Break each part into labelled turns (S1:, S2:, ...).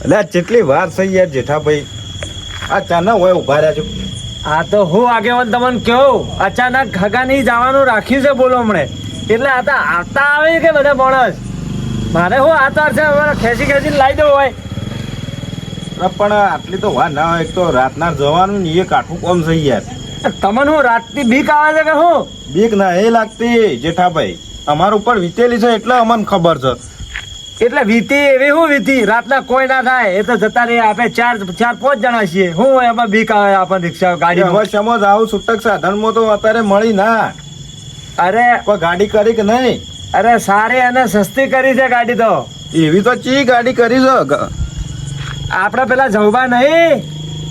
S1: એટલે કેટલી વાર થઈ યાર જેઠાભાઈ, આ ચાના હોય ઉભા રહ્યા છો.
S2: આ તો હું આગેવાન તમને કહું, અચાનક ખગાની જવાનું રાખ્યું છે બોલો હમણે, એટલે આ તો આવતા આવે કે બધા માણસ. મારે હું આતાર છે ખેંચી ખેંચીને લાવી દઉં હોય.
S1: પણ આટલી તો વાર ના હોય, એક તો રાતના જવાનું ને એ કાઠું કોમ થઈ યાર.
S2: તમને હું રાતની બીક આવે છે કે હું?
S1: બીક ના એ લાગતી જેઠાભાઈ, અમારા ઉપર વીતેલી છે એટલે અમને ખબર છે.
S2: એટલે વીતી એવી હું વીતી, રાતના કોઈ ના થાય એ તો જતા રહે. આપણે ચાર પાંચ જણા છીએ, હું એમાં બીક આવે આપણને રિક્ષા ગાડી?
S1: સમજ આવું છૂટક સાધનમાં તો અત્યારે મળી ના.
S2: અરે
S1: કોઈ ગાડી કરી કે નહીં?
S2: અરે સારી અને સસ્તી કરી છે ગાડી તો.
S1: એવી તો ચી ગાડી કરી છે?
S2: આપણે પેલા જવબા નહીં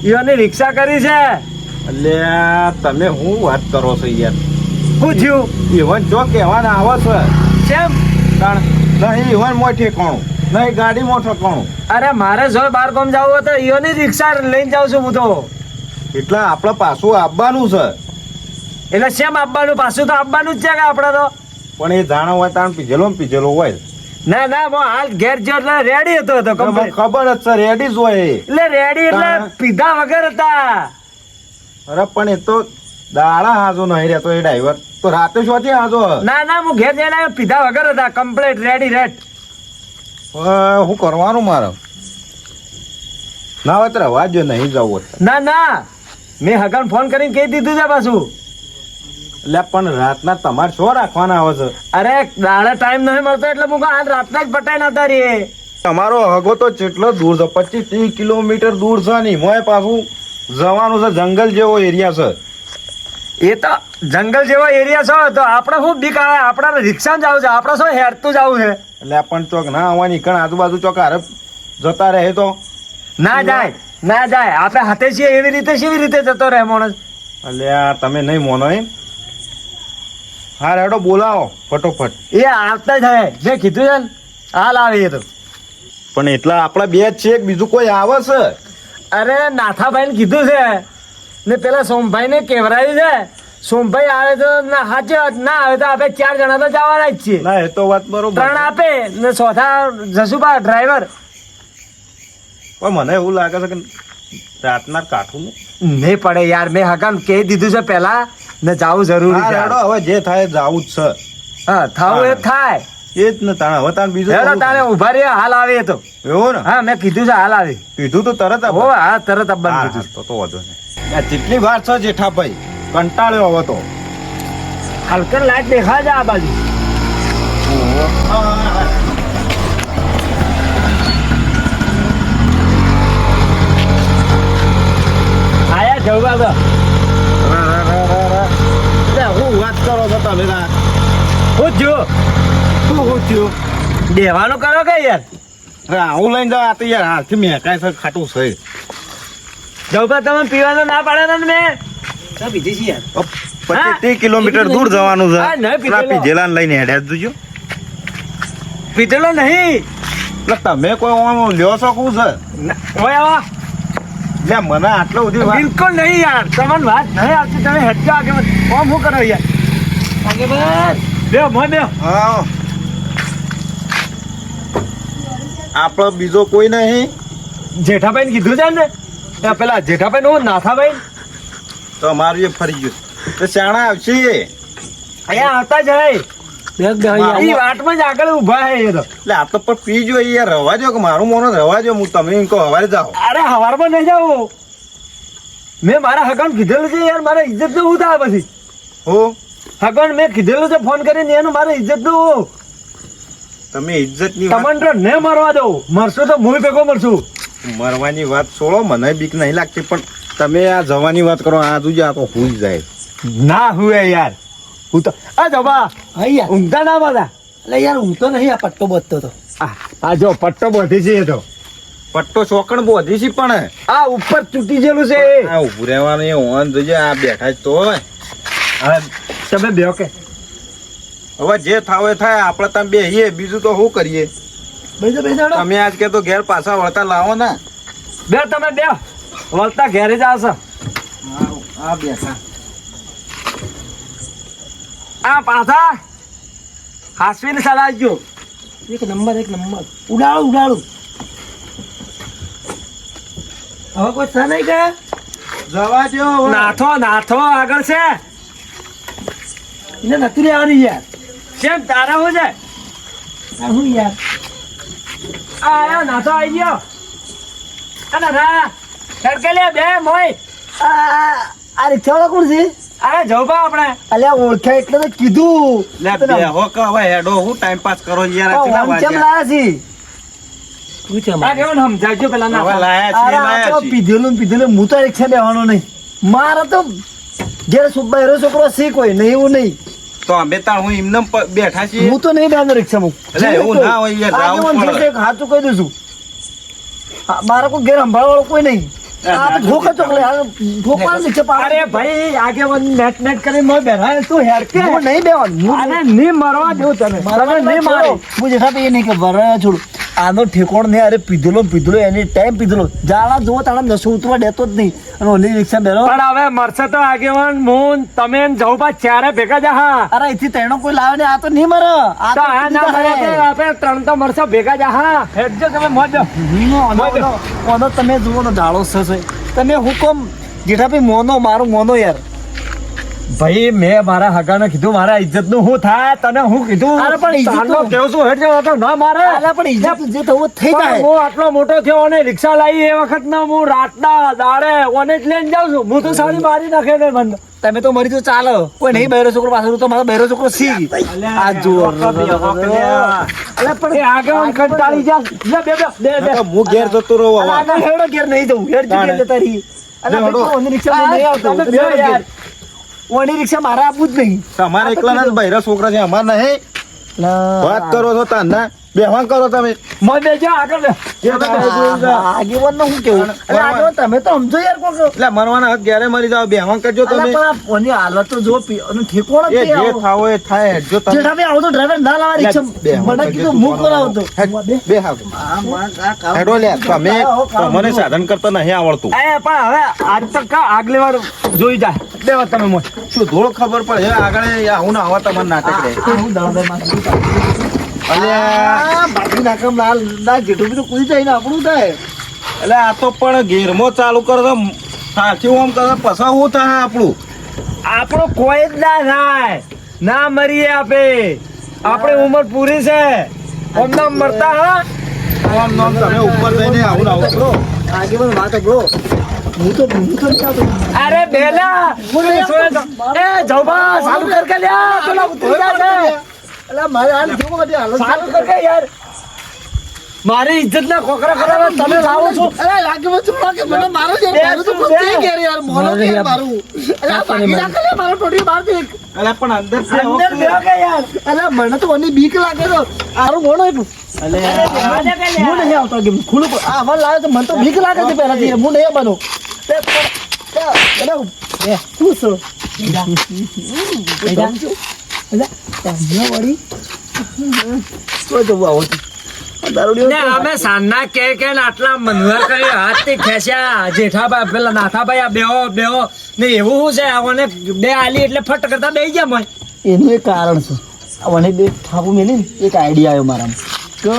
S2: ઈઓની રિક્ષા કરી છે.
S1: અલ્યા તમે હું વાત કરો છો યાર?
S2: શું થયું?
S1: ઈવન જો કહેવાના આવે છે
S2: કેમ?
S1: નહીં ઈવન મોઠે કોણું નહીં ગાડી મોટો કોણું.
S2: અરે મારે જો બાર ગામ જવું હોય તો ઈઓની રિક્ષા લઈને જાઉં છું હું તો.
S1: એટલે આપણે પાછું આવવાનું છે.
S2: એટલે શેમ આપવાનું? પાછું તો આપવાનું જ છે કે આપણે તો.
S1: પણ એ જાણો હોય તાણ પીજેલો હોય.
S2: ના ના હું હાલ ઘેર જો એટલે રેડી હતો
S1: ખબર જ છે રેડી જ હોય.
S2: એટલે રેડી એટલે પીધા વગર હતા.
S1: અરે પણ એ તો દાડા હાજો નહીં રહેતો એ ડ્રાઈવર તો રાતે શોથી હાજો?
S2: ના ના હું ઘેર જઈને પીધા વગર હતા, કમ્પ્લીટ રેડી રેટ.
S1: શું કરવાનું મારે? ના હોય તો રવા જો નહીં જવું.
S2: ના ના મેં હગન ફોન કરીને કહી દીધું છે પાછું.
S1: એટલે પણ રાતના તમારે શું રાખવાના આવે છે?
S2: અરે દાડા ટાઈમ નહીં મળતો એટલે હું હાલ રાતના જ પટાઈ નતા રે.
S1: તમારો હગો તો કેટલો દૂર છે? 25-30 કિલોમીટર દૂર છે ને મોય પાછું જવાનું છે. જંગલ જેવો એરિયા છે.
S2: એ તો જંગલ જેવો એરિયા છે તો આપણે શું બીક આવે? આપણે રિક્ષા જવું છે, આપણે શું હેરતું જવું છે.
S1: એટલે પણ ચોક ના આવવાની કણ આજુબાજુ ચોક હારે જતા રહે તો
S2: ના જાય ના જાય. આપણે હાથે છીએ એવી રીતે કેવી રીતે જતો રહે માણસ?
S1: એટલે તમે નહીં મોનો એમ? હા રેડો બોલાવો ફટોફટ.
S2: એ આવતા જ હે જે કીધું છે ને હાલ આવે એ તો.
S1: પણ એટલા આપણા બે જ છે, બીજું કોઈ આવે છે?
S2: અરે નાથાભાઈ ને કીધું છે ને પેલા સોમભાઈ ને કેવરાયું છે. સોમભાઈ આવે તો ના સાચી વાત, ના આવે તો આપણે 4 જણા તો જવાના જ છીએ.
S1: ના એ તો વાત બરોબર.
S2: 3 આપે ને ચોથા જસુભા ડ્રાઈવર.
S1: પણ મને એવું લાગે છે કે રાતના કાઠું
S2: નહીં પડે યાર. મેં હકામ કહી દીધું છે પેલા ને જાવું જરૂરી છે.
S1: હવે જે થાય જાવું જ છે.
S2: હા થાવું એ થાય
S1: એ જ ને તાણે. હવે તાણે બીજું
S2: તારે ઉભા રહે હાલ આવે તો.
S1: એવું ને?
S2: હા મેં કીધું છે હાલ આવે.
S1: કીધું તો તરત
S2: હો હા તરત આવવાનું કીધું.
S1: તો વાંધો નહીં. આ જેટલી વાર છે જેઠાભાઈ, કંટાળ્યો હવે તો.
S2: હલકર લાઈટ દેખાય છે આ બાજુ. આયા જવા દો.
S1: હું વાત કરો છો તમે?
S2: હું થયું?
S1: શું થયું?
S2: દેવાનું કરો કે યાર?
S1: હું લઈને જાવ. આ તો યાર હાથથી મેકાય છે, ખાટું છે.
S2: જવબા તમે પીવાનું ના પાડે ને મેં પીધી છે યાર.
S1: 25-30 કિલોમીટર દૂર જવાનું છે.
S2: હા, નહીં પીધેલો.
S1: પીજેલા લઈને હેડ્યા જોજો.
S2: પીધેલો નહીં.
S1: એટલે તમે કોઈ આમ લ્યો છો શું છે?
S2: ઓય આવા
S1: લે મને આટલો બધી વાત
S2: બિલકુલ નહીં યાર. તમને વાત નહીં આવતી. તમે હેડજો આગળ. કોમ શું કરો યાર? આગળ બે મોય બે.
S1: હા આપણો બીજો કોઈ નહીં.
S2: જેઠાભાઈ કીધું છે ને પેલા જેઠાભાઈ નું નાથાભાઈ
S1: તો અમારું એ ફરી ગયું તો શાણા આવશે.
S2: અહીંયા આવતા જાય વાટમાં જ આગળ ઉભા હે એ તો.
S1: એટલે આ તો પણ પી જો યાર. રવા જો કે મારું મોનો રવા જો. હું તમે એમ કહો હવારે જાઓ.
S2: અરે હવારમાં નહીં જાવ. મેં મારા હગન કીધેલું છે યાર. મારે ઇજ્જત નું હું થાય પછી?
S1: હો
S2: હગન મેં કીધેલું છે ફોન કરીને એનું મારે ઇજ્જત નું.
S1: તમે ઇજ્જત ની
S2: તમને ને મરવા દઉં. મરશું તો હું ભેગો મરશું.
S1: મરવાની વાત છોડો, મને બીક નહીં લાગતી. પણ તમે આ જવાની વાત કરો. આ જોજો આ તો હુઈ જાય.
S2: ના હુએ યાર. હું તો આ જવા ઊંઘતા ના બધા.
S3: એટલે યાર ઊંઘતો નહીં. આ પટ્ટો બધતો તો
S2: આ જો પટ્ટો બોધી છે એ તો.
S1: પટ્ટો ચોકણ બોધી છે પણ
S2: આ ઉપર તૂટી ગયેલું છે.
S1: આ ઉભું રહેવાનું એ ઓન જોજે. આ બેઠા જ તો હોય.
S2: હવે તમે બેહો કે
S1: હવે જે થાવે થાય. આપણે તમે બેહીએ, બીજું તો શું કરીએ?
S3: બેસો.
S1: તમે આજ કે તો ઘેર પાછા વળતા લાવો ને.
S2: બે તમે બે વળતા ઘેરે જ આવશે.
S3: આ બેસા
S2: આ પાછા હાસવીને સલાહજો.
S3: એક નંબર ઉડાડું. હવે કોઈ સા નહીં ગયા
S1: જવા દ્યો હવે.
S2: નાથો આગળ છે
S3: એને નથી લેવાની યાર
S2: કેમ તારા હું છે
S3: આ હું યાર
S2: આયો નાથો આવી ગયો અને રા તડકે લે બે મોય
S3: આ રિક્ષાવાળા કોણ છે
S2: અરે જવું બા આપણે
S3: અલ્યા ઓળખ્યા એટલે તો કીધું
S1: લે બેહો કે હવે હેડો હું ટાઈમ પાસ કરો યાર આ કેટલા
S3: કેમ
S1: વાગ્યા?
S3: લાયા છે શું છે
S2: આ કેવું સમજાવજો પેલા
S1: હવે
S2: નાથો
S1: લાયા છીએ,
S3: અરે આ
S1: લાયા
S3: તો
S1: છીએ.
S3: પીધેલું ને પીધેલું હું તો રિક્ષા બેવાનો નહીં મારે તો ઘેર બહેરો છોકરો શીખ હોય નહીં એવું નહીં
S1: તો અમે તાણ હું એમને બેઠા છીએ
S3: હું તો નહીં બેવાનો રિક્ષામાં
S1: એટલે એવું ના હોય યાર,
S3: આજે
S1: જાવું
S3: મને
S1: પડે.
S3: જે સાચું કહી દઉં છું મારા કોઈ ઘેર સંભાળવાળો કોઈ નહીં આ તો ઠોકા ચોકલે ઠોકવાનું રિક્ષા પાડે.
S2: અરે ભાઈ આગેવાન નેટ કરીને મોય બેઠા તું હેર કે
S3: હું નહીં બેવાનું
S2: આને નહીં મરવા દઉં તને
S3: મારા નહીં મારે હું જેઠા ભાઈ નહીં કે વરણ છોડું આનો ઠેકોણ નહીં અરે પીધેલો એની ટાઈમ પીધેલો જાડા જુઓ તાણા નસો ઉતરવા દેતો જ નહીં અને ઓલી રિક્ષા બેરો
S2: પણ હવે મરશે તો આગેવાન હું તમે ને જવું બા ચારે ભેગા જા હા
S3: અરે અહીંથી ત્રણો કોઈ લાવે ને આ તો નહીં મરે આ
S2: તો આ ના મરે તો આપણે ત્રણ તો મરશે ભેગા જા હા હેડજો તમે મોજ
S3: ઓનો તમે જુઓ ને ડાળો છે તમે હુકમ જેઠાભાઈ મોનો મારું મોનો યાર
S2: ભાઈ મેં મારા હગાને કીધું મારા ઇજ્જત નું શું થાય તને હું કીધું
S3: અરે પણ ઇજ્જત
S2: તારનો
S3: નું-
S2: કેવું છું હેડજો તો ના મારે
S3: અરે પણ ઇજ્જત જે થવું થઈ
S2: પણ
S3: જાય
S2: હું આટલો મોટો થયો અને રિક્ષા લાવી એ વખત ના હું રાતના દાડે ઓને જ લઈને જાઉં છું હું તો સારી મારી નાખે ને બંધ
S3: તમે તો મરી તો ચાલો કોઈ નહીં બહેરો છોકરો પાછળ તો મારો બહેરો છોકરો સી આ જુઓ અરે પણ
S2: એ આગેવાન કંટાળી જા લે બે બે બે
S1: નકર હું ઘેર જતો રહું હવે.
S3: આગળ હેડો ઘેર નહીં જવું હેડ
S1: તાણે.
S3: જગ્યાએ જતા રહી અરે
S1: લે, હેડો.
S3: ઓની રિક્ષા નહીં આવતો
S2: તમે બે યાર.
S3: ઓની રિક્ષા મારે આપવું જ નહીં
S1: તમારે એકલા ના બૈરા છોકરા છે અમાર નહીં વાત કરો છો તાના બેહવાન કરો તમે
S2: મોજ બેજો આગળ લે
S3: આગેવાન નું શું કેવું અરે આગેવાન તમે તો સમજો યાર કોક
S1: એટલે મરવાના હાથ ઘેરે મરી જાવ બેહવાન કરજો
S3: અલા
S1: તમે
S3: પણ આ ઓની હાલત તો જો અને ઠેકોણ જ
S1: એ
S3: નહીં
S1: જે
S3: આવો.
S1: થાવો એ થાય હેડજો તમે
S3: જેઠાભાઈ આવો તો ડ્રાઈવર ના લાવા રિક્ષા
S1: બેહવાન
S3: મને
S1: કરજો
S3: કીધું
S1: તું
S3: હું કરાવતો
S1: હેડ, બે હાવ હેડો લે તમે તમને સાધન કરતા નહીં આવડતું
S2: એ પણ હવે આજ તો કા આગલી વાર જોઈ જાય બે વાર તમે મોજ
S1: શું થોડો ખબર પડે આગળ આવું ના આવા તમારે નાટક રહે
S3: હું દાડા માં
S1: અલ્યા
S3: બાકી નાકમ લાલ ના જેઠું બી તો કુદી જાય ને આપણું થાય
S1: એટલે આ તો પણ ગેરમો ચાલુ કરો તો સાચી ઓમ કરો પછી શું થાય આપણું
S2: આપણું કોઈ જ ના થાય ના મરીએ આપે આપણી ઉંમર પૂરી છે ઓમ નામ મરતા હા
S1: આમ નામ તમે ઉપર જઈને આવું ને આવું કરો
S3: આગેવાન વાત બ્રો હું તો નહીં આવતો
S2: અરે બેલા એ જવબા ચાલુ કર કે લ્યા પેલા ઉતરી જાય છે
S3: અલા મારે હાલ જોવો કદી હાલત
S2: ચાલુ કર કે યાર મારી ઇજ્જત ના ખોખરા કરવા તમે લાવો છો
S3: અરે આગેવાન છોડો કે મને મારો છે મારું તો ખુદ થઈ ગયા યાર મોનો કે મારું અલા બાકી ના કરે મારો ટોટી બાર દે
S1: એટલે પણ અંદર છે
S2: અંદર બેહો કે યાર
S3: અલા મને તો ઓની બીક લાગે તો આરું મોનો એટલું હું નહીં આવતો કે ખુલ્લું આ હવા લાવે તો મને તો બીક લાગે છે પહેલાથી હું નહીં બનો
S2: ને અમે સાંજના કે ને આટલા મનવર કરી હાથથી ખેંચ્યા જેઠાભાઈ પેલા નાથાભાઈ આ બેહો ને એવું શું છે આને બે આલી એટલે ફટ કરતા બેહી ગયા મોય
S3: એનું એક કારણ છે મને બે ઠાકુ મેલી ને એક આઈડિયા આવ્યો મારામાં કે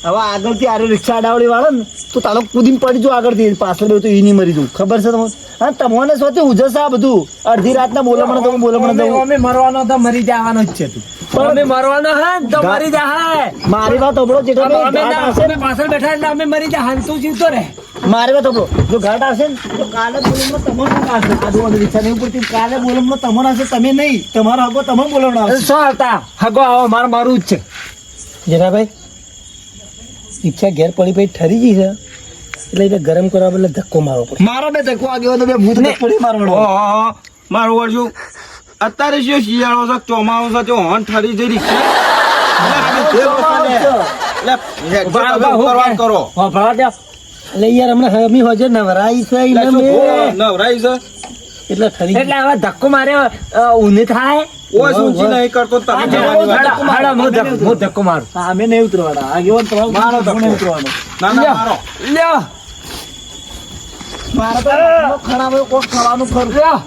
S3: હવે આગળથી આરે રિક્ષા અડાવડી વાળો ને તો તાલો કૂદીને પડી જો આગળથી પાછળ રહ્યો તો એ નહીં મરી જવું ખબર છે તમને હા તમને શું ઉજસ આ બધું અડધી રાતના બોલમણ તો બોલમણ દઉં
S2: અમે મરવાનો તો મરી જવાનો જ છે તું અમે મરવાનો હે ને તો મરી જા હે
S3: મારી વાત ઓબળો જેટલો
S2: અમે પાછળ બેઠા એટલે અમે મરી જા હાલ તું જીવતો રહે
S3: મારી વાત ઓબળો જો ઘાટ આવશે ને તો કાલે બોલમણ તમને આવશે આ જોવાનું રિક્ષા નહીં પડતી કાલે બોલમણ તમને આવશે તમે નહીં તમારો હગો તમે બોલમણ આવશે
S2: શું આવતા હગો આવો મારું જ છે
S3: જેઠાભાઈ રિક્ષા ઘેર પડી પડી ઠરી ગઈ છે એટલે એને ગરમ કરવા બદલે ધક્કો મારવો પડે મારો બે ધક્કો આગળ તો બે ભૂત પડી મારવાનો
S1: ઓહો મારું વળજું અત્યારે શું શિયાળો છે ચોમાસું છે જો હોન ઠરી જઈ રિક્ષા કરો
S2: હા ભરા દે
S3: એટલે યાર હમણાં હમી હોજે નવરાઈ છે
S1: એટલે
S3: એને
S1: શું
S3: મેં.
S1: નવરાઈ છે
S3: એટલે ઠરી
S2: એટલે હવે ધક્કો માર્યો ઊંધી થાય
S1: ઓય ઊંચી નહીં કરતો તમે જવાની વાત.
S2: હું ધક્કો મારું
S3: હા અમે નહીં ઉતરવાના આગેવાન તમારો
S1: મારો ધક્કો.
S3: નહીં ઉતરવાનો
S1: ના ના મારો
S2: લ્યો
S3: મારે તો ખરાબ કોક ખાવાનું ખરું
S2: લ્યો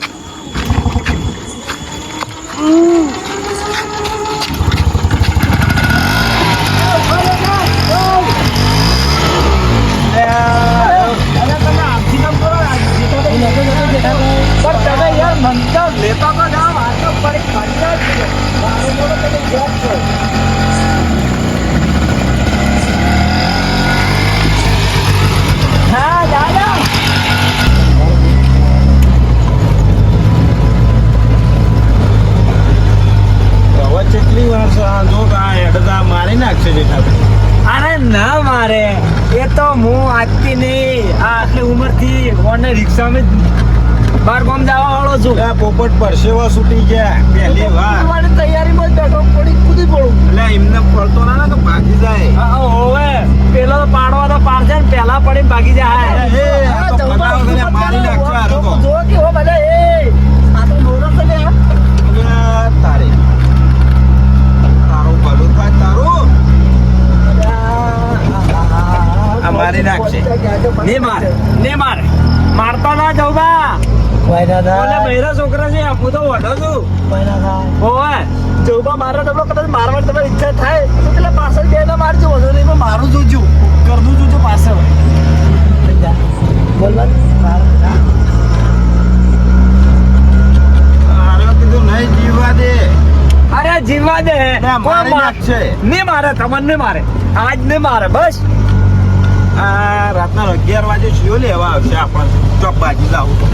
S2: અરે તમે આપથી બાર ગામ જવા વાળો છું.
S1: આ પોપટ પરસેવા છૂટી ગયા પહેલી વાર.
S3: મારી તૈયારીમાં જ બેઠો પડી કૂદી પડું.
S1: એટલે એમને પડતો ના ને કે ભાગી જાય.
S2: હા, હોવે પેલો તો પાડવા તો પાડશે ને પેલા પડીને ભાગી જાય.
S1: એ, આ તો ફટાવો કરે, મારી નાખશે આ લોકો.
S3: જો કે હો બધા એ આ તો દોરો છે ને
S1: તારે તારું ભલું થાય તારું. આ મારી નાખશે.
S2: નહીં મારે, નહીં મારે. મારતો ના જાઉં બા.
S3: ભાઈ દાદા
S2: ઓલા બૈરા છોકરા છે હું તો વઢો છું.
S3: ભાઈ દાદા
S2: હોવે
S3: જવબા મારો ડબલો કદાચ મારવાની તમારી ઈચ્છા થાય તો પેલા પાછળ બે ના મારજો વધુ નહીં પણ મારું જોજો ઘરનું જોજો પાછળ બોલવા
S1: આરે કીધું નહીં જીવવા દે.
S2: અરે જીવવા દે.
S1: ના, મારી નાખશે.
S2: નહીં મારે, તમને નહીં મારે, આજ નહીં મારે બસ.
S1: આ રાતના 11 વાગે શિયો લેવા આવશે આપણને ચોક બાજી લાવું તો.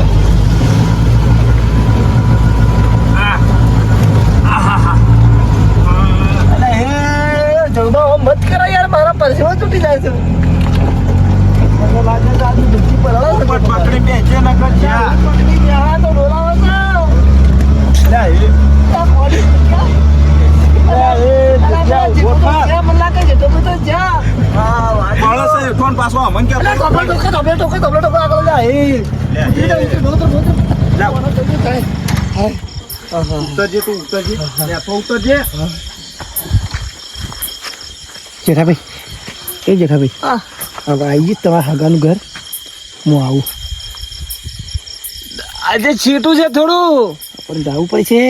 S3: અલે હે જવબા હો મત કરો યાર મારા પરસેવો તૂટી જાય છે મને લાગે છે આજુ દુખી પડે
S1: પોપટ પકડી બેસે ન કર જ્યાં.
S3: પકડી ગયા તો બોલાવો છો
S1: લે, એ
S3: આ મોડી મને લાગે છે તો તો જા હા વાત
S1: માણસ છે, હેઠવાન પાછો અમન કે
S3: અલે કપડો ટોકો આગળ જા એ
S1: ઉતરજે તું ઉતરજે. બેઠો ઉતરજે.
S3: જેઠાભાઈ એ જેઠાભાઈ હવે આવી ગયું તમારા હગાનું ઘર હું આવું
S2: આજે છીટું છે થોડું
S3: પણ જવું પડશે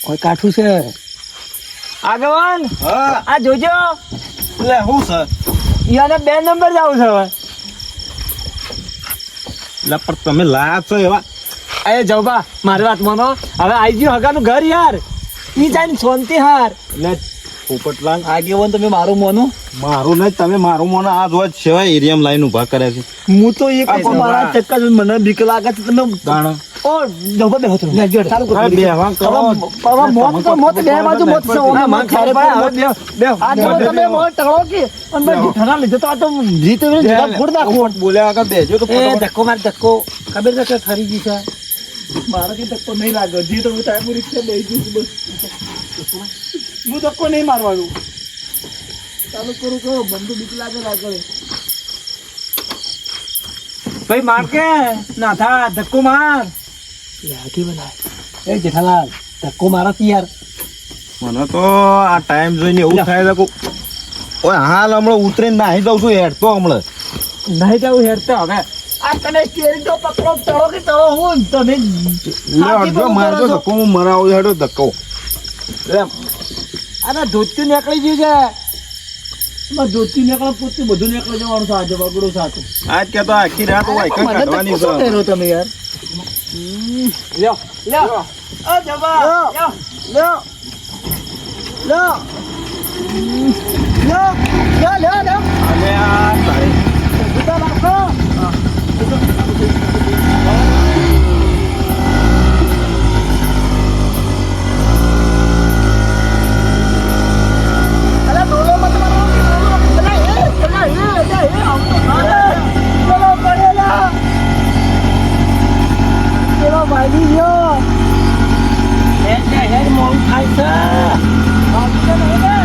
S3: કોઈ કાઠું છે
S2: આગેવાન.
S1: હા,
S2: આ જોજો
S1: લે હું છે.
S2: યાને 2 નંબર જાવું છે હવે.
S1: લે પણ તમે લાયા છો એવા.
S2: અરે જવબા મારી વાત માનો. હવે આઈ ગયું હગાનું ઘર યાર. ઈ જાય શાંતિ હાર.
S1: લે પોપટલાલ,
S3: આગેવાન તમે મારું મોનો
S1: મારું નહીં, તમે મારું મોને આ જોવા જ સેવા એરિયામાં લાઈન ઉભા કર્યા છે.
S3: હું તો એક
S1: આ પણ
S3: મારા ચક્કર મને બીક લાગે છે તમે
S1: દાણા.
S3: ઓ જવબા બેહો તમે ચાલુ કરો
S1: હવે બેહવા કરો.
S3: હવે મોત તો મોત બે બાજુ મોત છે ઓના માં ખારે
S2: હવે બે
S3: આ જો તમે મોત ટળો કે અને મેં ઠરા લીધો તો આ તો રીત એવી જગા ફોડ નાખો
S1: બોલ્યા આગળ બેજો તો
S3: એ ધક્કો માર ધક્કો ખબર છે કે ખરી ગઈ છે મારે કે ધક્કો નહીં લાગ્યો જી તો હું ટાઈમ રિક્ષા લઈ જઈશ બસ હું ધક્કો નહીં મારવાનું ચાલુ કરું કહો બંદુ બીક લાગે આગળ
S2: ભાઈ માર કે ના થા ધક્કો માર.
S3: લાઠી બનાય એ જેઠાલાલ ધક્કો મારો યાર
S1: મને તો આ ટાઈમ જોઈને એવું થાય છે કે ઓય હાલ હમણાં ઉતરીને નાહી દઉં છું હેઠતો હમણાં.
S2: નહીં જવું હેરતો હવે.
S3: આ તમે સ્ટીયરિંગ તો પકડો ચડો કે ચડો હું તમે
S1: લે અડધો મારજો ધક્કો હું મરાવું હેડો ધક્કો.
S2: આને ધોત્યું નીકળી ગયું છે.
S3: એમાં ધોતી નીકળે પોતે બધું નીકળી જવાનું છે આજે બગડો સાથે
S1: આજ કે તો આખી રાત હોય કઈ કાઢવાની છે.
S3: તમે યાર
S2: લ્યો લ્યો આ જબા
S3: લ્યો.
S2: લ્યો.
S3: લ્યો લ્યો લ્યો લ્યો લ્યો લ્યો
S1: અને આ તારે
S3: જૂતા નાખો અલા ડોલો મત મારો કે ડોલો અલા એ આવતો ડોલો પડેલા પેલો ભાગી ગયો હેડ મોડું થાય છે આવતો નહીં ને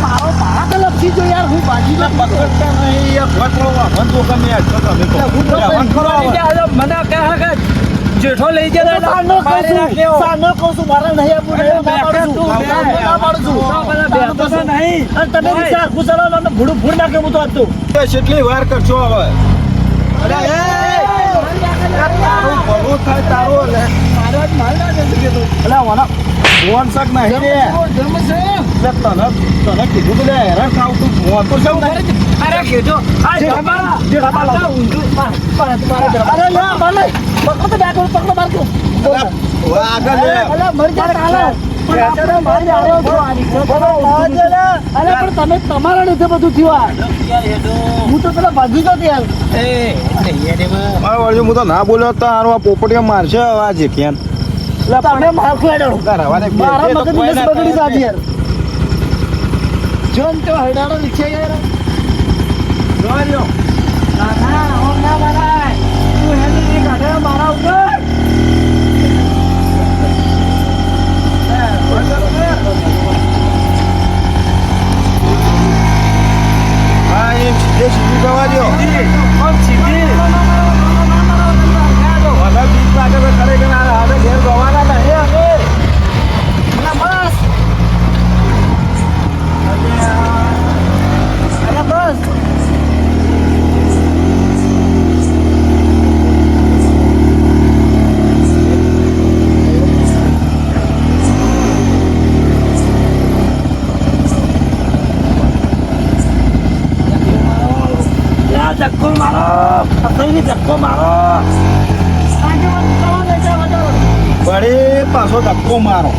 S3: મારો ભાડા તો લપસી જો યાર હું બાજી
S1: પકડતા નહીં યાર ભટલો વાહન તો ગમે આ છો તમે તો. વાહન કરો હવે.
S2: મને કહે કે જેઠો લઈ જાય તો
S3: સાનો
S2: મારી નાખ્યો.
S3: સાનો કહું છું મારા નહીં આપું નહીં ના પાડું છું ના પાડું છું
S2: બેઠો તો નહીં.
S3: અને તમે વિચાર કુશળો ને ભૂડ ભૂડ નાખે હું તો હતું
S1: એ કેટલી વાર કરશો હવે. અરે એ તારું ભલું થાય તારું લે.
S3: મારા જ માલ ના જશે કે તું
S1: અલા વાના ફોન શક નહીં રે.
S3: જન્મ છે
S1: લે તને કીધું કે લે હેરાન થાવ તું ફોન તો શક નહીં.
S2: અરે કીધો આ જબા
S3: અરે લે માલે પકડો તો બેઠો પકડો માર તું
S1: હવે આગળ લે.
S3: અલે મરી જા કાલે પણ આપણે મારી આવ્યો છો આ રિક્ષા અરે પણ તમે તમારા લીધે બધું થયું આ હું તો પેલા ભાગી ગયો ત્યાં
S1: મારા વળી હું તો ના બોલ્યો તો હારું આ પોપટિયા મારશે હવે આ જેઠિયાન.
S3: તમે મારખું હેડાડો.
S1: રવા દે.
S3: મારા
S1: બે તો
S3: મગજ
S1: કોઈ
S3: નસ
S1: ના
S3: બગડી
S1: થાય.
S3: જાતી યાર. જોન તો હેડાડો રિક્ષા યાર.
S1: જોવા દ્યો.
S2: કાકા ઓમ ના મરાય તું હેડી એક આઢે મારા ઉપર
S1: હા, એમ સીધું જવા દ્યો.
S2: ઓમ સીધી
S1: મને બીક લાગે તો ખરેખર આ હવે ઘેર જવાના નહીં અમે.
S3: અલા બસ. અલા બસ. લા ધક્કો મારો. અસલી ધક્કો મારો.
S1: વળી પાછો ધક્કો મારો.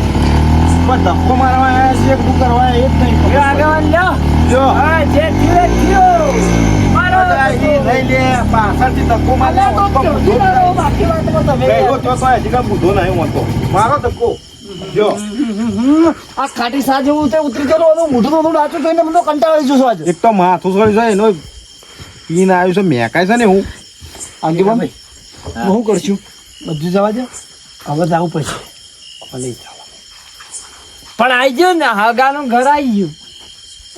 S1: પણ ધક્કો મારવા આયા છે શું કરવા એ જ નહીં ખબર.
S2: આગળ લ્યો
S1: જો.
S2: હા જે થયો મારો
S1: નહીં લે, પાછળથી ધક્કો મારવા
S3: અલા તો
S1: હોત તો
S3: ચોથી
S1: બુધો
S3: મારો. બાકી વાતમાં તમે
S1: ગયો
S3: યાર.
S1: તો હજી કાંઈ બુધો નહીં હોતો. મારો ધક્કો. જો.
S3: આ ખાટી સા જેવું તે ઉતરી ગયેલું હતું. મોઢું થોડું ડાચું જોઈને મને તો કંટાળો આવી જશો આજે.
S1: એક તો માથું સળી જાય એનો પીને આવ્યું છે મેકાય છે ને હું.
S3: આગેવાન હું શું કરશું? બધું જવા દે. હવે જવું પડશે. ભલે જાઓ.
S2: પણ આઈ ગયો ને હગાનું ઘર આવી ગયું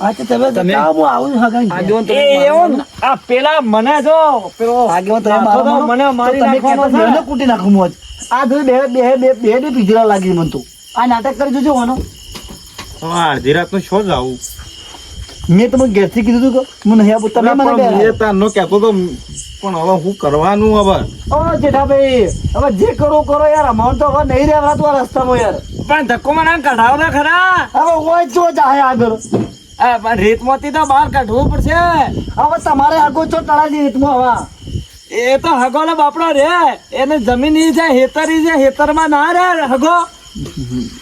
S3: હા તો તમે જાઓ, હું આવું હગાઈ. આગેવાન
S2: એ એવું ને, આ પેલા મને જો પેલો
S3: આગેવાન તમે
S2: નાથો
S3: મારો
S2: તો
S3: માનો,
S2: મને
S3: તો
S2: મારી
S3: તમે
S2: નાખવાનો
S3: કહેતા
S2: છે.
S3: બેને કૂટી નાખું હું આજ. આ જોઈ બે પીજરા લાગી મને તો. આ નાટક કરી જોજો વાનો.
S1: અડધી રાતનું શું જાવું?
S3: મેં તમને ઘેરથી કીધું હતું કે હું નહીં આપું. તમે મને
S1: પણ
S3: બે
S1: એ તારનો કહેતો તો પણ હવે શું કરવાનું હવે?
S3: ઓ જેઠાભાઈ, હવે જે કરો કરો યાર. અમારે તો હવે નહીં રહેવાતું આ રસ્તામાં યાર.
S2: પણ ધક્કો મને કઢાવો ને ખરા
S3: હવે હોય જો જાય આગળ.
S2: આ પણ રેતમાંથી તો બહાર કાઢવું પડશે
S3: હવે તમારે આગળ ચો તળાજી રીતમાં હવે.
S2: એ તો હગો ને બાપડો રે એને જમીન ઈ છે હેતરમાં ના રે હગો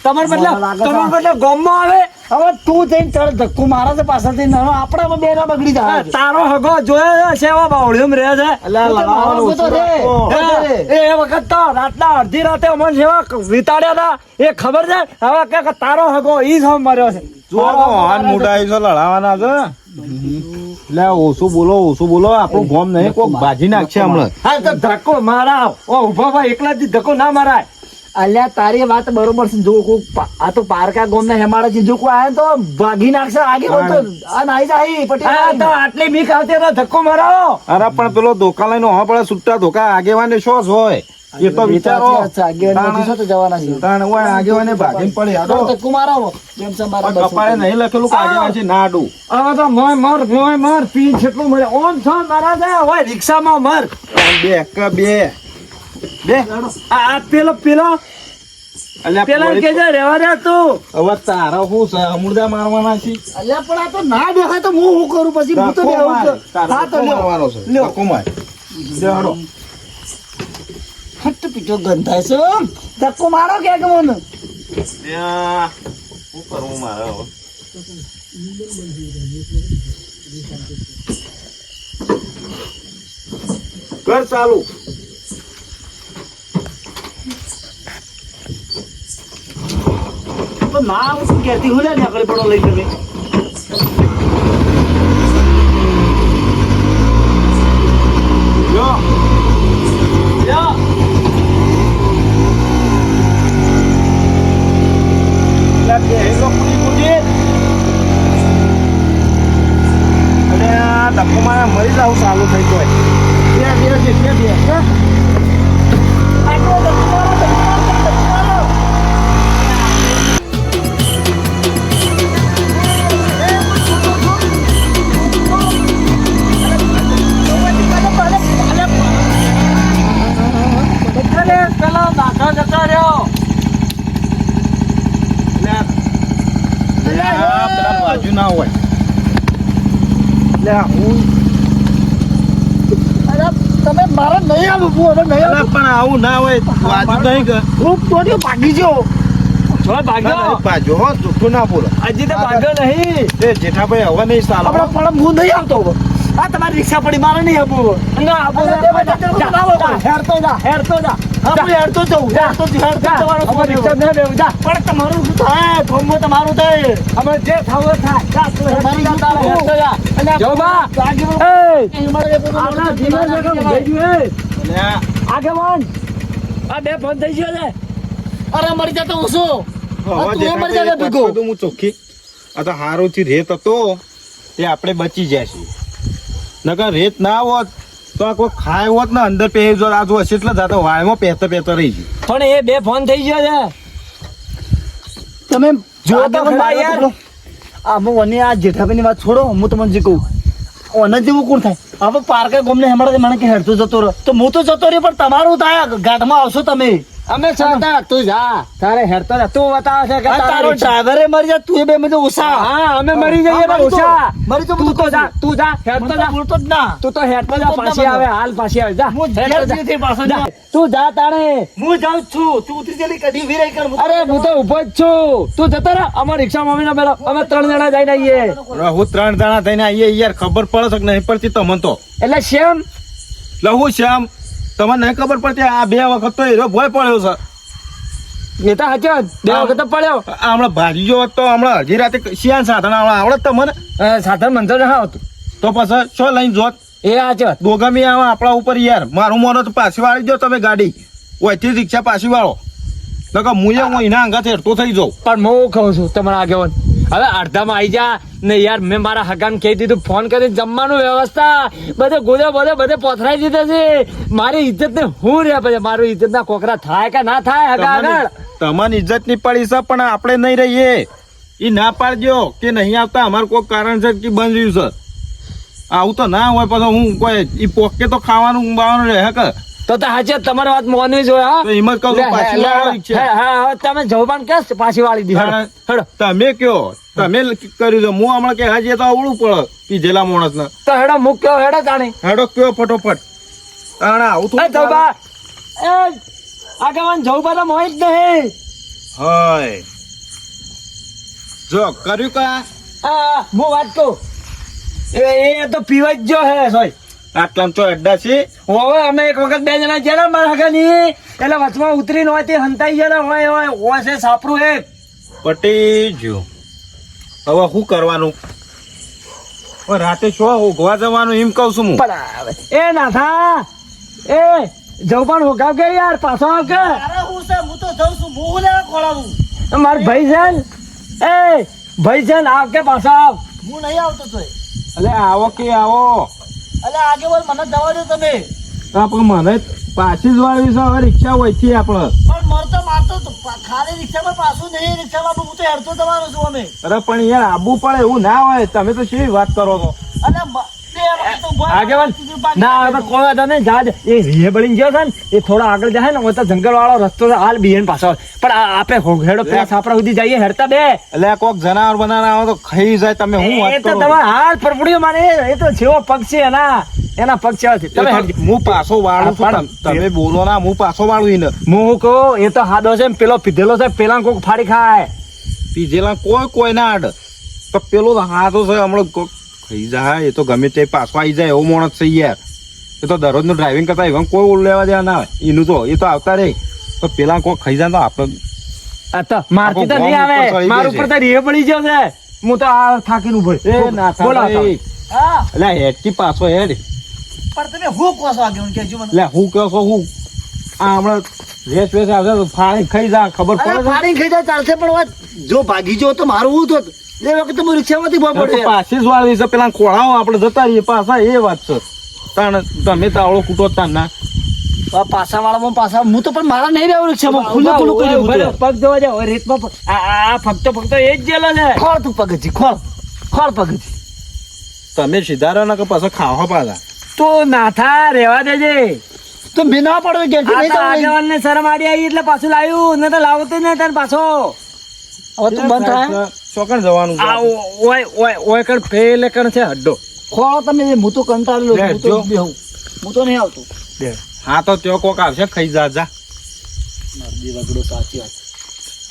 S2: તમારે બદલે ગામમાં આવે
S3: હવે તું જઈને ચડ ધક્કો મારા છે પાછળથી. આપણા બે ના બગડી
S2: આ
S3: જાય.
S2: તારો હગો જોયો છે એવા બાવળિયું રહે છે
S1: અલ્યા લડાવવાનું
S3: મારો તો રે.
S1: ઓછું રાખો.
S2: એ વખત તો રાતના અડધી રાતે અમને જેવા વિતાડ્યા હતા એ ખબર છે હવે કે તારો હગો ઈ જ મર્યો છે
S1: જો હાન મોટા આવી છે લડાવાના છે. લે ઓછું બોલો આપણું ગોમ નહીં કોક ભાજી નાખશે હમણાં.
S2: હા તો ધક્કો મારા ઓ ઉભા ભાઈ એકલા જ ધક્કો ના મારાય
S3: અલ્યા તારી વાત બરોબર છે. જો કોઈ આ તો પારકા ગોમ ના હેમાડા છે. જો કોઈ આવે તો ભાગી નાખશે આગે. હોય તો આ નાઈ જાય
S2: હા
S3: પટેલ.
S2: તો આટલી બીક આવતી તો ધક્કો મારાવો
S1: અરે પણ પેલો ધોકા લઈને હા પડે છૂટા ધોકા આગેવાને શો જ હોય એ તો વિચારો. તાણ હોય આગેવાને ભાગીને પડે આડો.
S3: ધક્કો મારો. જેમ છે મારા
S1: પણ કપાળે નહીં લખેલું કે આગેવાન છે ના આડું.
S2: હવે તો મોય મર પી છેટલું મરે ઓમ છો મારા છે હોય રિક્ષામાં મર
S1: બે
S2: આ પેલો
S1: અલ્યા
S2: પેલા
S1: પોળી-
S2: કે છે રેવા દે તું
S1: હવે તારા શું છે અમૃદા મારવાના છે?
S3: અલ્યા પણ આ તો ના દેખાય તો હું શું કરું પછી? હું તો
S1: ધક્કો
S3: બેહું
S1: માર.
S3: છું.
S1: તારો
S3: હા તો
S1: ધક્કો
S3: લ્યો.
S1: મારવાનો છે.
S3: લ્યો.
S1: ધક્કો માર. લે હાલો.
S3: ફટ પીટો ગંધાય છે. ધક્કો મારો કે મને.
S1: ત્યાં શું કરવું મારે હવે? કર ચાલુ.
S3: તો ના આવું શું કહેતી હું લે નીકળી પડો લઈ તમે.
S1: જો
S2: લ્યો.
S1: લે કે એ તો કૂદી. અને આ ધક્કો મારે મરી જાવ ચાલુ થઈ ગયો.
S3: બે. હા? આટલો ધક્કો મારો, ધક્કો મારો.
S2: અરે પેલો દાખલો જતો રહ્યો
S1: લે આ પેલા બાજુ ના હોય. લે હું
S3: અરે તમે મારે નહીં આવવું. હવે નહીં
S1: અલા
S3: આવવું.
S1: પણ આવું ના હોય બાજુ નહીં કે
S3: હું તોડ્યો ભાગી ગયો.
S2: જો ભાગ્યો
S1: બાજુ હો જૂઠું ના બોલો.
S2: હજી તો ભાગ્યો નહીં
S1: એ જેઠાભાઈ હવે નહીં ચાલો.
S3: આપણે પણ હું નહીં આવતો હવે. આ તમારી રિક્ષા પડી મારે નહીં આવવું.
S2: ના આપો
S3: અલ્યા, બે મિનિટ, હેરતો જા.
S2: હેરતો જા
S3: હા, હું હેડતો જાઉં, હેડતો જવાનું
S2: અમારે રિક્ષા ના બેવું, જા.
S3: પણ તમારું શું થાય? ફોનમાં તમારું થાય.
S2: અમારે જે થવું હોય થાય. જા, તું
S3: તમારી
S2: હેડતો જા,
S3: રીતે
S2: હેડતો જા.
S3: અલ્યા,
S2: જો બા.
S3: આગેવાન-
S2: એ,
S3: અમારે એ બધું
S2: આપણા જીવન જગમ થઈ ગયું, એ. આગેવાન, આ બે ફોન થઈ ગયો છે.
S3: અરે મરી જતો ઓછો.
S1: હવે
S3: તું એ મરી
S1: દેખાતો
S3: જાય
S1: એક
S3: ભેગો.
S1: વાત કહું હું ચોખ્ખી. આ તો હારો થી રેત હતો તે આપણે બચી જાય છે. નકર રેત ના હોત તો આ કોઈ ખાય હોત ને અંદર પહેરી જો આ જો હશે એટલે જાતો વાયમાં પહેતા પહેતા રહી ગયું.
S2: પણ એ બે ફોન થઈ ગયો છે.
S3: તમે જો તો
S2: આગેવાન
S3: ખરા
S2: યાર.
S3: યાર. આ હું મને આ જેઠાભાઈની વાત છોડો, હું તમને જે કહું ઓને જેવું કોણ થાય? હવે પાર્કે ગમને હમણાં મને કે હેડતો જતો રહ્યો તો હું તો જતો રહ્યો, પણ તમારું થાય ઘાટમાં આવશો તમે.
S2: અમે છતાં તું જા, તારે હેડતો જા. તું બતાવે છે કે
S3: આ તારો
S2: તારો
S3: ડ્રાઈવરે મરી જાય, તું એ બે મને ઓછા.
S2: હા, અમે મરી જઈએ ને ઓછા.
S3: મરી તો
S2: તું તો જા, તું જા, હેડતો જા.
S3: બોલતો જ ના.
S2: તું તો હેડતો જા, પાછી આવે, હાલ પાછી આવે. જા,
S3: હું
S2: હેડતો જા.
S3: ઘેરથી પાછો
S2: જા.
S3: જા.
S2: તું જા તાણે.
S3: હું જાઉં જ છું, તું ઉતરી જલી કઢી વીરાઈ કર.
S2: અરે હું તો ઉભો જ છું. તું જતો રહે. અમાર રિક્ષા મમ્મી પેલો અમે 3 જણા જઈને આવીએ.
S1: હું 3 જણા થઈને આવીએ યાર, ખબર પડે છે કે નહીં પડતી તમને તો?
S2: એટલે શેમ
S1: લહુ શ્યામ તમને નહીં ખબર પડતી? આ 2 વખત તો હીરો ભોય પડ્યો છે.
S2: નેતા હાચો 2 વખત તો પડ્યો.
S1: આ હમણાં ભાજી જો તો હમણાં અડધી રાતે શિયાળ સાધન આવડે તમને?
S2: સાધન મંતર ના આવતું.
S1: તો પછી શું લઈને જોત?
S2: એ હાચો.
S1: દોગમી આવે આપણા ઉપર યાર. મારું મોનો તો પાછી વાળી દો તમે ગાડી. ઓયથી રિક્ષા પાછી વાળો. નકર હું એના અંગાથી હેરતો થઈ જાઉં.
S2: પણ હું કહું છું તમારા આગેવાન, હવે અડધામાં આવી જા ને યાર. મેં મારા હગાને કહી દીધું, ફોન કરીને જમવાનું વ્યવસ્થા બધે પોથરાઈ દીધા છે. મારી ઇજ્જત ને હું રે પછી મારું ઇજ્જત ના કોકરા થાય કે ના થાય હગા આગળ.
S1: તમને ઇજ્જત ની પડી છે પણ આપણે નહીં રહીએ. ઈ ના પાડજો કે નહીં આવતા, અમારું કોઈ કારણ છે કે બંધ રહ્યું છે. આવું તો ના હોય પછી હું કોઈ ઈ પોકે તો ખાવાનું બાવાનું રહે કે.
S2: તો હાચે તમારી વાત મોનવી જોઈએ. હા
S1: તો એમ જ કહું છું, પાછી વાળો રિક્ષા.
S2: હા, તમે જવાન કે પાછી વાળી દી. હેડો
S1: તમે કયો, તમે કર્યું છે. હું હમણાં કે હાજી તો આવડું પડે પીધેલા માણસ ને.
S2: તો હેડો મૂક્યો, હેડો જાણી.
S1: હેડો કયો ફટોફટ. તાણે આવું
S2: એ
S1: તો
S2: જવબા, એ આગેવાન જવબા તો મોય જ નહીં.
S1: હોય જો કર્યું કા
S2: હા, હું વાત કહું, એ તો પીવા જ જો હે સોય.
S1: આટલામ તો અડ્ડા છે.
S2: હવે અમે એક વખત 2 જણા ગયા મારા હગાની, એટલે વચમાં ઉતરીને હોય તે હંતાઈ ગયા હોય છે સાપરું એક.
S1: પટી ગયો. હવે શું કરવાનું? હવે રાતે શું ઉઘવા જવાનું એમ કઉ છું હું.
S2: પણ એ નાથા, એ જવબાન હોગાવ કે યાર, પાછો આવ કે.
S3: અરે હું છે, હું તો જાઉં છું, હું લેવા ખોળાવું.
S2: માર ભાઈ છે ને, એ ભાઈ છે ને, આવ કે પાછો આવ.
S3: હું નહીં આવતો તોય.
S1: એટલે આવો કે આવો.
S3: અલે આગેવાન મને જવા દો તમે.
S1: આપણે મને પાછી જ વાળવી છે. હવે રિક્ષા હોય છે આપણે.
S3: પણ મારતો તો ખાલી રિક્ષામાં પાછું નહીં, રિક્ષામાં હું તો હેડતો જવાનો છું અમે.
S1: અરે પણ યાર આબુ પડે એવું ના હોય. તમે તો શી વાત કરો છો?
S3: અને બે વખત તો ઉભા
S2: આગેવાન ના હવે તો કોઈ વાંધો નહીં. જા એ રીહે બળીને ગયો છે ને, એ થોડા આગળ જાય ને, હવે તો જંગલ વાળો રસ્તો છે, હાલ બીએન પાછો આવે. પણ આપણે હેડો પેલા સાપડા સુધી જઈએ હેડતા બે.
S1: એટલે કોક જનાવર બનાવર આવે તો ખાઈ જાય. તમે હું
S2: એ
S1: વાત
S2: તો
S1: કરો?
S2: તમારા હાથ ફરફડ્યો માને, એ તો જેવો પગ છે એના પગ છે. તમે હેડજો.
S1: હું પાછો વાળું છું.
S2: પણ
S1: તમે બોલો ના, હું પાછો વાળું એને.
S2: હું કહું એ તો હાદો છે, પેલો પીધેલો છે, પેલા કોક ફાડી ખાય.
S1: પીધેલા કોઈ ના આડ. તો પેલો હાથો છે હમણાં કોક ખાઈ જાય. એ તો ગમે તે પાછો આવી જાય એવો માણસ છે યાર. એ તો દરરોજ નું ડ્રાઇવિંગ કરતા એવા કોઈ લેવા દેવા ના હોય. એનું તો એ તો આવતા રે. તો પેલા કોક ખાઈ જાય તો આપણે
S2: આ તો મારતી તો નહીં આવે, માર ઉપર તો રીહે પડી ગયો છે. હું તો આ થાકીને ઉભો.
S1: એ ના
S2: બોલો
S1: થાય.
S3: હા,
S1: એટલે હેડકી પાછો હેડ.
S3: પણ તમે હું કહો છો આગેવાન કહેજો મને.
S1: એટલે હું કહો છો હું આ હમણાં રેસ વેસ આવશે તો ફાળી ખાઈ જા. ખબર
S3: અરે
S1: પડે
S3: ફાડીને ખાઈ જાય ચાલશે, પણ વાત જો ભાગી જો તો મારું હું થોત. એ વખતે હું રિક્ષામાંથી
S1: છે?
S3: પડે.
S1: તો પાછી જ વાળવી છે. પેલા ખોળાઓ આપણે જતા રહીએ પાછા. એ વાત છે. તાણ તમે તાવડો કૂટો તાર ના.
S3: પાછા વાળામાં પાછા હું તો પણ મારા નહીં રહેવું રિક્ષામાં. ખુલ્લું ખુલ્લું કરી
S2: ઉભો રહો,
S3: હું
S2: પગ જોવા જાવ રેતમાં આ ફક્તો એ જ જેલો છે.
S3: ખોળ તું પગજી, ખોળ પગજી.
S1: તમે સીધા રહો ને કે પાછા ખાવા પાછા.
S2: તું નાથા રહેવા દેજે.
S3: તો મેં ના પડે કે
S2: આ તો આગેવાનને શરમ આડી આવી એટલે પાછું લાવ્યું, ને તો લાવતો જ નહીં તને પાછો.
S3: હવે તું બંધ થાય.
S1: ચોકણ જવાનું
S2: આ ઓય કણ પેલે કણ છે હડ્ડો.
S3: ખોળો તમે, હું તો કંટાળેલો છું, હું તો
S1: બેસજો.
S3: બેહું. હું તો નહીં આવતો.
S1: હા તો ત્યાં કોક આવશે ખાઈ જા. જા
S3: મારી વગડો સાચી વાત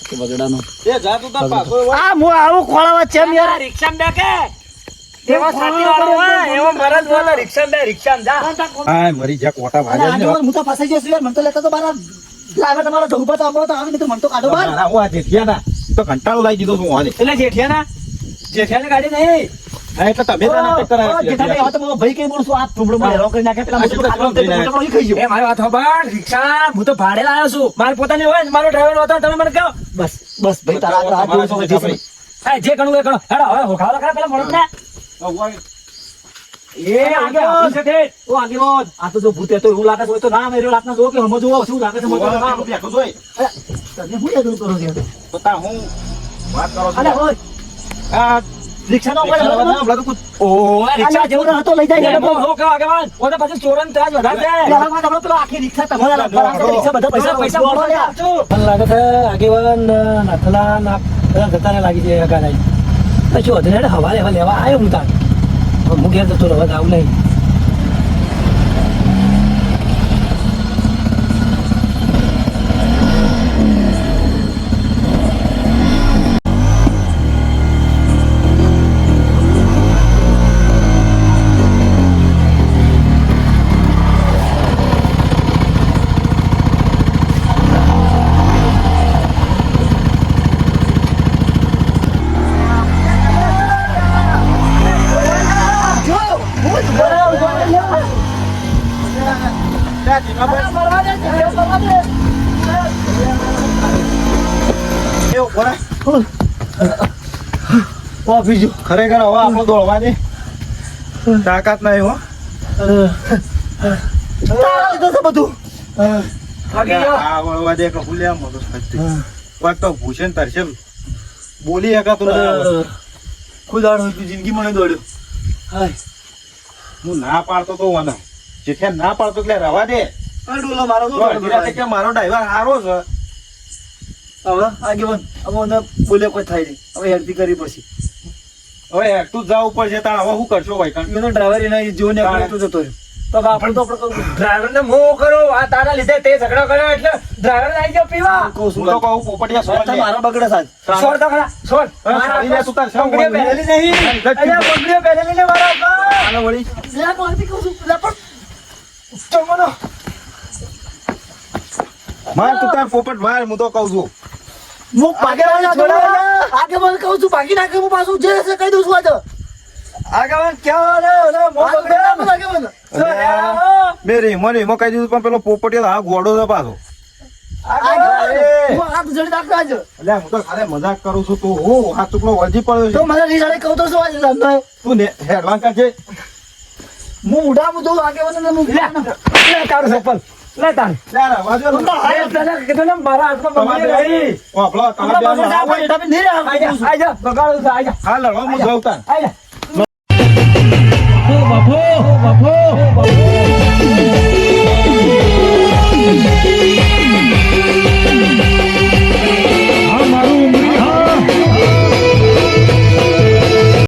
S3: કે વગડાનો.
S1: એ જા તું તાર પાછો.
S3: આ હું આવું ખોળાવા ચેમ યાર.
S2: રિક્ષામાં બેકે. એવો સાચીવાળો હોય, એવો મરદ હોય તો રિક્ષામાં બે, રિક્ષામાં જા.
S1: હા મરી જા કોટા
S3: અને
S1: વાગે
S3: આજે હું તો ફસાઈ જઈશ યાર, મને તો લેતા તો બાર લાગે તમારો ઢોંપા તો આંબો તો આવે નહીં તો મને તો કાઢો બાર.
S1: આ જેઠિયા ના તો કંટાળો લાવી દીધો છું આજે
S2: એટલે જેઠિયાને ગાડી નહીં.
S1: હા એટલે તમે તો નાટક કરાવ્યા છે.
S3: જેઠાભાઈ, હવે તો મારો ભાઈ કઈ બોલું છું, આ ટુકડો મને હેરાન કરી નાખે, પેલા મોટો ખાટલો તે મોટો ઈ ખાઈ ગયો.
S2: એ મારી વાત સાંભળ, રિક્ષા હું તો ભાડે લાવ્યો છું. મારી પોતાની હોય ને, મારો ડ્રાઈવર હતો, તમે મને કહો.
S3: બસ બસ ભાઈ, તારા આગળ હાથ જોડું છું, હવે જઈશ નહીં.
S2: હા, જે ગણું એ ગણો. હેડો, હવે હોખાવા ખરા પેલા મળદને. એ આગે હાથું છે તે.
S3: ઓ આગેવાન, આ તો જો ભૂત હતો એવું લાગે છે, હોય તો ના મેર્યો રાતના જોવો કે હમો જોવો શું લાગે છે મને તો ના.
S1: બેઠો જોઈ
S3: તને હું યાદ કરો છો?
S1: તો તા હું વાત કરો
S3: અલે
S1: છો
S3: હોય,
S1: આ
S3: રિક્ષાનો ઉપર
S1: રિક્ષાવાળા
S3: હતો.
S1: ના હમણાં તો કુછ
S2: ઓહો, રિક્ષા જેવું
S3: જેવો હતો લઈ જાય
S2: એ
S3: ને.
S2: બહુ કહો આગેવાન. ઓ તો પછી ચોરન ત્રાજ વધારે છે.
S3: પેલા માં તમારો પેલો આખી રિક્ષા તમારા લાગવાના છે, રિક્ષા બધા
S2: પૈસા
S3: પૈસા
S2: પૈસા
S3: પૈસા
S2: આપજો.
S4: મને લાગે છે આગેવાન નથલા ના બધા જતાને લાગી જાય હગાના. પછી વધુ ને હવા લેવા આવ્યો હું તાર. હું ઘેર જતો રહો, આવું નહીં.
S1: એવું ખરા
S3: બીજું
S1: ખરેખર હવે આપણો દોડવાની તાકાત નહીં હો
S3: તારા લીધે છે બધું.
S2: ભાગી ગયો.
S1: આ વળવા દે કે ભૂલ્યા મગજ ફરતી. વાત તો ભૂષણ તરશે બોલી હકાતું ના
S3: ખુદાડ હોય તું જિંદગી મને દોડ્યો. હાય
S1: હું ના પાડતો તો વાના જેઠિયા ના પાડતો એટલે રવા દે
S3: ડોલો મારો તો
S1: તો અડધી રાતે કે મારો ડ્રાઈવર સારો છે
S3: હવે આગેવાન હવે મને બોલે કોઈ થાય નહીં, હવે હેરતી કરવી પડશે.
S1: હવે હેઠતું જ જવું પડશે તાણ હવે શું કરશો ભાઈ કારણ
S3: એનો ડ્રાઈવર એના જો ને આપણે તો જતો રહ્યો. તો હવે આપણે તો આપણે
S2: ડ્રાઈવરને મોહ કરો. આ તારા લીધે તે ઝઘડો કર્યો એટલે ડ્રાઈવર આવી ગયો પીવા.
S3: કહું
S1: હું તો કહું પોપટિયા સોળ
S3: છું મારા બગડે સાહેબ.
S2: છોડ તો ખરા, છોડ.
S1: હા, છોડી દે તું તાર શું
S2: બંગડીઓ
S1: બોલવું?
S2: પહેરેલી નહીં. અહીંયા બંગડીઓ પહેરેલી ને મારા ઉપર.
S1: આને વળી
S3: લે મારતી કહું છું, લે પણ
S2: ચમનો.
S1: માર તું તાર પોપટ માર હું તો કહું છું
S3: હું ભાગે આગેવાન કહું છું, ભાગી નાખે હું પાછું જે હશે કહી દઉં છું આજે.
S2: આગેવાન ક્યાં રે? મોહ બગડ્યો.
S3: આગેવાન
S1: મેરી મને કહી દીધું પણ પેલો પોપટિયો હા ગોડો છે પાછો
S3: હું હાથ જડી નાખતો આજે.
S1: એટલે હું તો ખાલી મજાક કરું છું તું હું હાથ ટુકડો વળજી પડ્યો
S3: તો
S1: છે
S3: મને રીસાડે કહું તો શું આજે તમને?
S1: તું હેડવાન કરજે
S3: હું ઉડાવું છું આગેવાન ને હું
S2: લે તારું ચપ્પલ. લે તારું.
S1: યાર અવાજ
S2: અરે પેલા કીધું ને મારા હાથમાં બંગડી રહી.
S1: વાપલો તમે
S3: હમણાં
S1: બે
S3: પાછું સાફ હોય, તમે નહીં રહો.
S2: આઈ જા, આઈ જા. બગાડું છે, આઈ જા.
S1: હા લડવા હું જાઉં તાર
S2: આઈ જા.
S4: બાપો બાપો બાપો